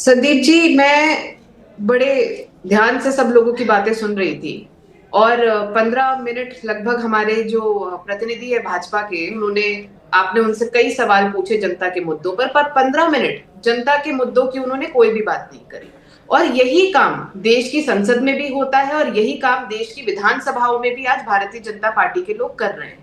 संदीप जी, मैं बड़े ध्यान से सब लोगों की बातें सुन रही थी और 15 मिनट लगभग हमारे जो प्रतिनिधि है भाजपा के, उन्होंने आपने उनसे कई सवाल पूछे जनता के मुद्दों पर 15 मिनट जनता के मुद्दों की उन्होंने कोई भी बात नहीं करी। और यही काम देश की संसद में भी होता है और यही काम देश की विधानसभाओं में भी आज भारतीय जनता पार्टी के लोग कर रहे हैं।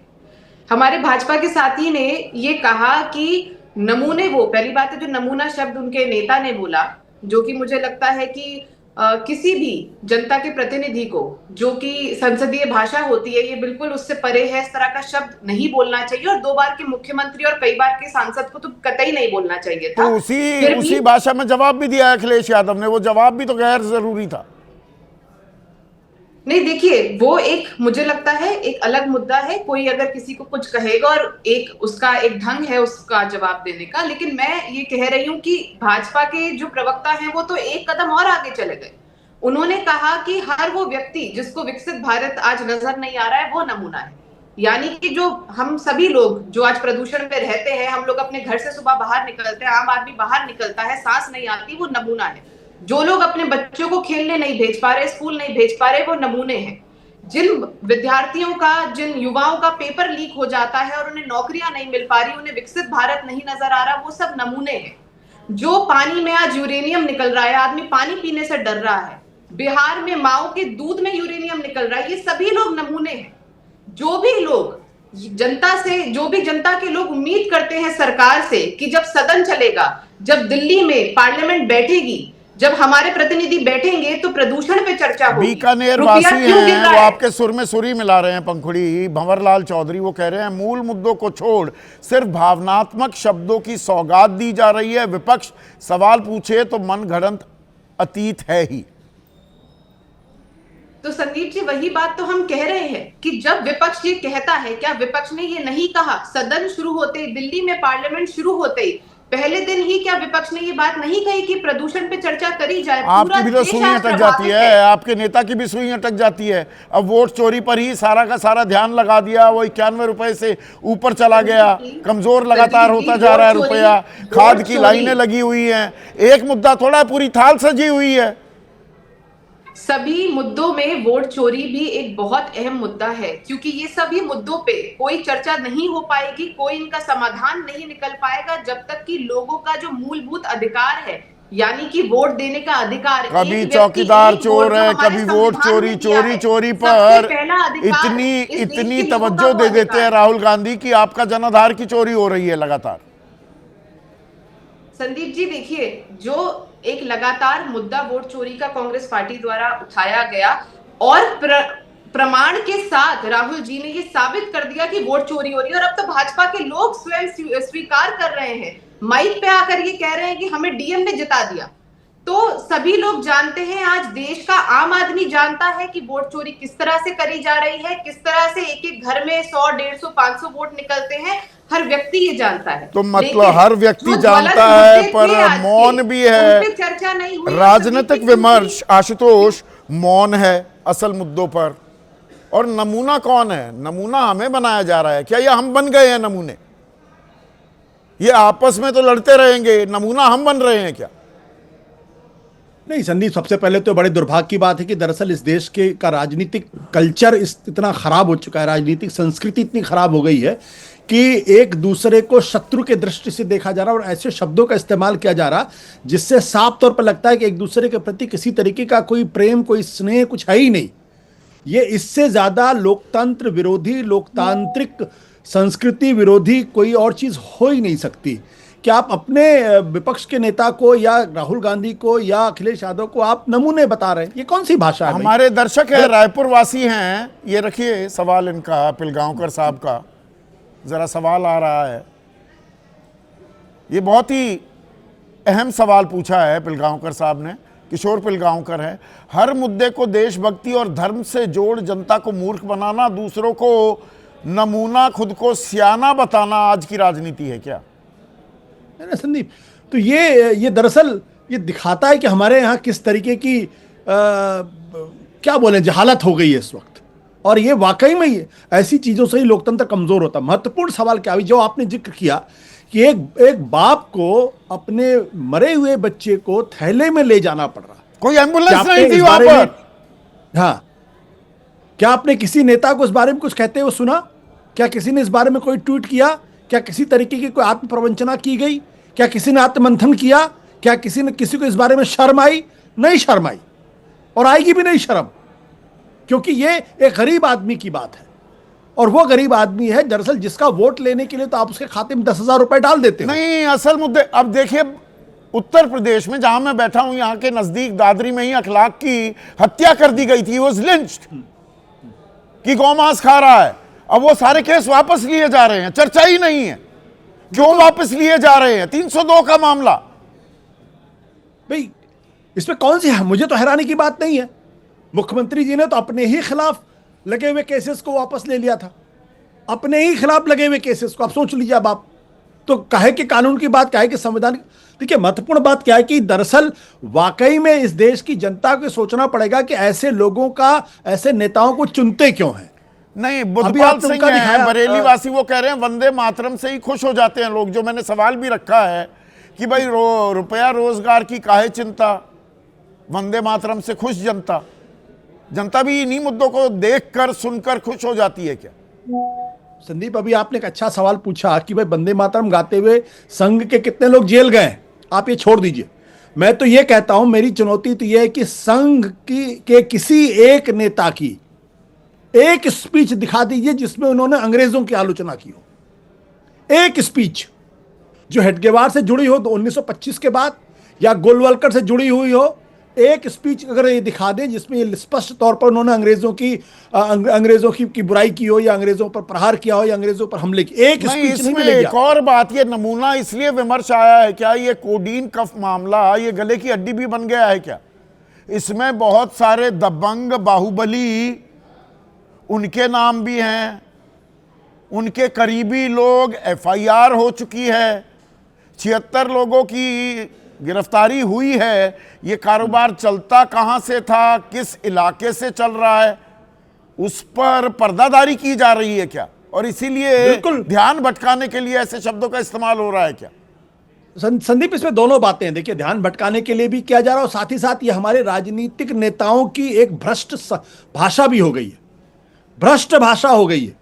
हमारे भाजपा के साथी ने ये कहा कि नमूने, वो पहली बात है जो नमूना शब्द उनके नेता ने बोला, जो कि मुझे लगता है कि किसी भी जनता के प्रतिनिधि को, जो कि संसदीय भाषा होती है, ये बिल्कुल उससे परे है। इस तरह का शब्द नहीं बोलना चाहिए और 2 बार के मुख्यमंत्री और कई बार के सांसद को तो कतई नहीं बोलना चाहिए तो था। उसी फिर भी उसी भाषा में जवाब भी दिया अखिलेश यादव ने। वो जवाब भी तो गैर जरूरी था। नहीं, देखिए, वो एक मुझे लगता है एक अलग मुद्दा है। कोई अगर किसी को कुछ कहेगा और एक उसका एक ढंग है उसका जवाब देने का, लेकिन मैं ये कह रही हूं कि भाजपा के जो प्रवक्ता हैं वो तो एक कदम और आगे चले गए। उन्होंने कहा कि हर वो व्यक्ति जिसको विकसित भारत आज नजर नहीं आ रहा है वो नमूना है। यानी कि जो हम सभी लोग जो आज प्रदूषण में रहते हैं, हम लोग अपने घर से सुबह बाहर निकलते हैं, आम आदमी बाहर निकलता है, सांस नहीं आती, वो नमूना है। जो लोग अपने बच्चों को खेलने नहीं भेज पा रहे, स्कूल नहीं भेज पा रहे, वो नमूने हैं। जिन विद्यार्थियों का, जिन युवाओं का पेपर लीक हो जाता है और उन्हें नौकरियां नहीं मिल पा रही, उन्हें विकसित भारत नहीं नजर आ रहा, वो सब नमूने हैं। जो पानी में आज यूरेनियम निकल रहा है, आदमी पानी पीने से डर रहा है। बिहार में माओ के दूध में यूरेनियम निकल रहा है, ये सभी लोग नमूने हैं। जो भी लोग जनता से, जो भी जनता के लोग उम्मीद करते हैं सरकार से कि जब सदन चलेगा, जब दिल्ली में पार्लियामेंट बैठेगी, जब हमारे प्रतिनिधि बैठेंगे तो प्रदूषण पे चर्चा होगी। बीकानेर रुपया वासी क्यों गिर हैं, रहा वो है? आपके सुर में सुरी मिला रहे हैं पंखुड़ी। भंवरलाल चौधरी वो कह रहे हैं मूल मुद्दों को छोड़ सिर्फ भावनात्मक शब्दों की सौगात दी जा रही है। विपक्ष सवाल पूछे तो मनगढ़ंत अतीत है ही। तो संदीप जी, वही बात तो हम कह रहे हैं कि जब विपक्ष ये कहता है, क्या विपक्ष ने ये नहीं कहा सदन शुरू होते ही, दिल्ली में पार्लियामेंट शुरू होते ही, पहले दिन ही क्या विपक्ष ने ये बात नहीं कही कि प्रदूषण पे चर्चा करी जाए? आपकी भी तो सुई अटक जाती है, आपके नेता की भी सुई अटक जाती है। अब वोट चोरी पर ही सारा का सारा ध्यान लगा दिया। वो 91 रुपए से ऊपर चला गया, कमजोर लगातार होता जा रहा है रुपया। खाद की लाइनें लगी हुई हैं। एक मुद्दा थोड़ा, पूरी थाल सजी हुई है। सभी मुद्दों में वोट चोरी भी एक बहुत अहम मुद्दा है, क्योंकि ये सभी मुद्दों पे कोई चर्चा नहीं हो पाएगी, कोई इनका समाधान नहीं निकल पाएगा जब तक कि लोगों का जो मूलभूत अधिकार है, यानी कि वोट देने का अधिकार, कभी चौकीदार चोर है, कभी वोट चोरी, चोरी चोरी पर इतनी इतनी तवज्जो दे देते हैं राहुल गांधी कि आपका जनाधार की चोरी हो रही है लगातार। संदीप जी, देखिए, जो एक लगातार मुद्दा वोट चोरी का कांग्रेस पार्टी द्वारा उठाया गया और प्रमाण के साथ राहुल जी ने ये साबित कर दिया कि वोट चोरी हो रही है। और अब तो भाजपा के लोग स्वयं स्वीकार कर रहे हैं, माइक पे आकर ये कह रहे हैं कि हमें डीएम ने जिता दिया। तो सभी लोग जानते हैं, आज देश का आम आदमी जानता है कि वोट चोरी किस तरह से करी जा रही है, किस तरह से एक एक घर में 100, 150, 500 वोट निकलते हैं। हर व्यक्ति ये जानता है। तो मतलब हर व्यक्ति जानता है, पर मौन भी है। चर्चा नहीं हुई। राजनीतिक विमर्श आशुतोष मौन है असल मुद्दों पर। और नमूना कौन है? नमूना हमें बनाया जा रहा है क्या, या हम बन गए हैं नमूने? ये आपस में तो लड़ते रहेंगे, नमूना हम बन रहे हैं क्या? नहीं संदीप, सबसे पहले तो बड़े दुर्भाग्य की बात है कि दरअसल इस देश के का राजनीतिक कल्चर इतना खराब हो चुका है, राजनीतिक संस्कृति इतनी खराब हो गई है कि एक दूसरे को शत्रु के दृष्टि से देखा जा रहा और ऐसे शब्दों का इस्तेमाल किया जा रहा जिससे साफ तौर पर लगता है कि एक दूसरे के प्रति किसी तरीके का कोई प्रेम, कोई स्नेह कुछ है ही नहीं। ये इससे ज्यादा लोकतंत्र विरोधी, लोकतांत्रिक संस्कृति विरोधी कोई और चीज हो ही नहीं सकती। क्या आप अपने विपक्ष के नेता को या राहुल गांधी को या अखिलेश यादव को आप नमूने बता रहे हैं? ये कौन सी भाषा है? हमारे दर्शक है, रायपुर वासी हैं, ये रखिए सवाल इनका, पिलगांवकर साहब का जरा सवाल आ रहा है। ये बहुत ही अहम सवाल पूछा है पिलगांवकर साहब ने। किशोर पिलगांवकर है। हर मुद्दे को देशभक्ति और धर्म से जोड़ जनता को मूर्ख बनाना, दूसरों को नमूना, खुद को सियाना बताना आज की राजनीति है क्या? संदीप, तो ये दरअसल ये दिखाता है कि हमारे यहाँ किस तरीके की क्या बोले जहालत हो गई है इस वक्त। और ये वाकई में ऐसी चीजों से ही लोकतंत्र कमजोर होता है। महत्वपूर्ण सवाल क्या, जो आपने जिक्र किया कि एक बाप को अपने मरे हुए बच्चे को थैले में ले जाना पड़ रहा। कोई क्या एम्बुलेंस आपने नहीं थी इस वहां बारे में- पर। हाँ, क्या आपने किसी नेता को इस बारे में कुछ कहते हुए सुना? क्या किसी ने इस बारे में कोई ट्वीट किया? क्या किसी तरीके की कोई आत्म प्रवंचना की गई? क्या किसी ने आत्ममंथन किया? क्या किसी को इस बारे में शर्म आई? नहीं शर्म आई, और आएगी भी नहीं शर्म, क्योंकि ये एक गरीब आदमी की बात है। और वो गरीब आदमी है दरअसल जिसका वोट लेने के लिए तो आप उसके खाते में 10,000 रुपए डाल देते हो। नहीं, असल मुद्दे अब देखिए, उत्तर प्रदेश में जहां मैं बैठा हूं, यहां के नजदीक दादरी में ही अखलाक की हत्या कर दी गई थी। वो लिंच्ड कि गौमांस खा रहा है। अब वो सारे केस वापस लिए जा रहे हैं, चर्चा ही नहीं है। क्यों वापस लिए जा रहे हैं? 302 का मामला। भाई इसमें कौन सी है? मुझे तो हैरानी की बात नहीं है। मुख्यमंत्री जी ने तो अपने ही खिलाफ लगे हुए केसेस को वापस ले लिया था, अपने ही खिलाफ लगे हुए केसेस को। आप सोच लीजिए, अब आप तो कहे कि कानून की बात, कहे कि संविधान। देखिए, महत्वपूर्ण बात क्या है कि दरअसल वाकई में इस देश की जनता को सोचना पड़ेगा कि ऐसे लोगों का, ऐसे नेताओं को चुनते क्यों हैं। नहीं, अभी बुद्धपाल आपने सिंह उनका हैं, दिखाया, बरेली वासी, वो कह रहे हैं वंदे मातरम से ही खुश हो जाते हैं लोग। जो मैंने सवाल भी रखा है कि भाई रुपया रोजगार की काहे चिंता, वंदे मातरम से खुश जनता। जनता भी इन्हीं मुद्दों को देखकर सुनकर खुश हो जाती है क्या? संदीप, अभी आपने एक अच्छा सवाल पूछा कि भाई वंदे मातरम गाते हुए संघ के कितने लोग जेल गए। आप ये छोड़ दीजिए, मैं तो ये कहता हूं, मेरी चुनौती तो ये है कि संघ के किसी एक नेता की एक स्पीच दिखा दीजिए जिसमें उन्होंने अंग्रेजों की आलोचना की हो। एक स्पीच जो हेडगेवार से जुड़ी हो, तो 1925 के बाद, या गोलवलकर से जुड़ी हुई हो। एक स्पीच अगर ये दिखा दें जिसमें ये स्पष्ट तौर पर उन्होंने अंग्रेजों की बुराई की हो, या अंग्रेजों पर प्रहार किया हो, या अंग्रेजों पर हमले की, एक नहीं, स्पीच नहीं इसमें मिलेगी। एक और बात, ये नमूना इसलिए विमर्श आया है क्या, ये कोडीन कफ मामला ये गले की हड्डी भी बन गया है क्या? इसमें बहुत सारे दबंग, बाहुबली, उनके नाम भी हैं, उनके करीबी लोग, FIR हो चुकी है, 76 लोगों की गिरफ्तारी हुई है। ये कारोबार चलता कहां से था, किस इलाके से चल रहा है, उस पर पर्दादारी की जा रही है क्या? और इसीलिए बिल्कुल ध्यान भटकाने के लिए ऐसे शब्दों का इस्तेमाल हो रहा है क्या? संदीप, इसमें दोनों बातें हैं। देखिए, ध्यान भटकाने के लिए भी किया जा रहा है, और साथ ही साथ ये हमारे राजनीतिक नेताओं की एक भ्रष्ट भाषा भी हो गई है, भ्रष्ट भाषा हो गई है।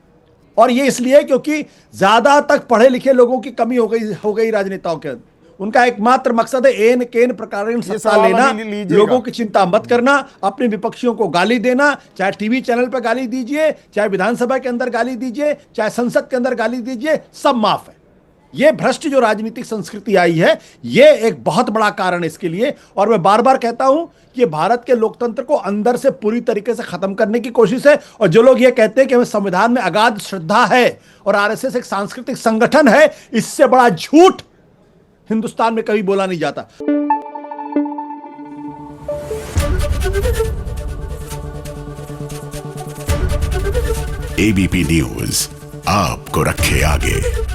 और ये इसलिए क्योंकि ज्यादा तक पढ़े लिखे लोगों की कमी हो गई राजनेताओं के। उनका एकमात्र मकसद है एन केन प्रकार सत्ता लेना, लोगों की चिंता मत करना, अपने विपक्षियों को गाली देना, चाहे टीवी चैनल पर गाली दीजिए, चाहे विधानसभा के अंदर गाली दीजिए, चाहे संसद के अंदर गाली दीजिए, सब माफ है। ये भ्रष्ट जो राजनीतिक संस्कृति आई है, ये एक बहुत बड़ा कारण है इसके लिए। और मैं बार बार कहता हूं कि भारत के लोकतंत्र को अंदर से पूरी तरीके से खत्म करने की कोशिश है। और जो लोग ये कहते हैं कि हमें संविधान में अगाध श्रद्धा है और RSS एक सांस्कृतिक संगठन है, इससे बड़ा झूठ हिंदुस्तान में कभी बोला नहीं जाता। ABP न्यूज आपको रखे आगे।